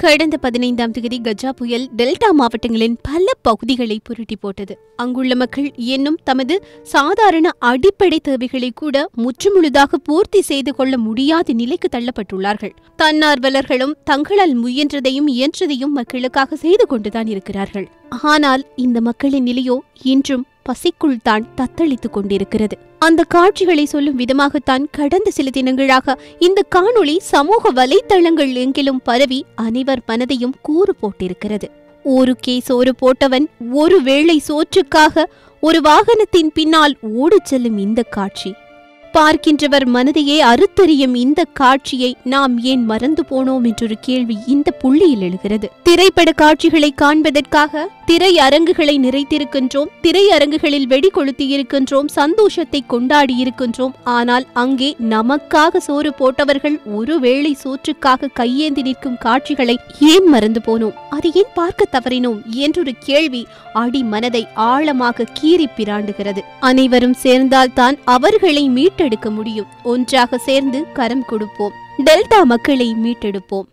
கடந்த 15ஆம் தேதி கஜா புயல் டெல்டா மாவட்டங்களின் பல பகுதிகளை புரட்டி போட்டது. அங்குள்ள மக்கள் இன்னும் தமது சாதாரண அடிப்படை தேவைகளை கூட முற்றுமுழுதாக பூர்த்தி செய்து கொள்ள முடியாத நிலைக்கு தள்ளப்பட்டுள்ளார்கள். தன்னார்வலர்களும் தங்களால் முயன்றதையும் இயன்றதையும் மக்களுக்காக செய்து கொண்டுதான் இருக்கிறார்கள். ஆனால் இந்த மக்களின் நிலையோ இன்றும் பசிக்குள் தான் தத்தளித்துக் கொண்டிருக்கிறது. அந்த காட்சிகளை சொல்லும் விதமாகத்தான் கடந்த சில தினங்களாக இந்த காணொளி சமூக வலைத்தளங்கள் எங்கிலும் பரவி அனைவர் மனதையும் கூறு போட்டிருக்கிறது. ஊருக்கே சோறு போட்டவன் ஒரு வேளை சோற்றுக்காக ஒரு வாகனத்தின் பின்னால் ஓடிச் செல்லும் இந்த காட்சி, பார்க்கின்றவர் மனதையே அறுத்தறியும் இந்த காட்சியை நாம் ஏன் மறந்து போனோம் என்றொரு கேள்வி இந்த புள்ளியில் எழுகிறது. திரைப்பட காட்சிகளை காண்பதற்காக திரையரங்குகளை நிறைத்திருக்கின்றோம், திரையரங்குகளில் வெடி கொளுத்தி இருக்கின்றோம், சந்தோஷத்தை கொண்டாடி இருக்கின்றோம். ஆனால் அங்கே நமக்காக சோறு போட்டவர்கள் ஒருவேளை சோற்றுக்காக கையேந்தி நிற்கும் காட்சிகளை ஏன் மறந்து போனோம், அதை ஏன் பார்க்க தவறினோம் என்றொரு கேள்வி அடி மனதை ஆழமாக கீறி பிராண்டுகிறது. அனைவரும் சேர்ந்தால்தான் அவர்களை மீட்டெடுக்க முடியும். ஒன்றாக சேர்ந்து கரம் கொடுப்போம், டெல்டா மக்களை மீட்டெடுப்போம்.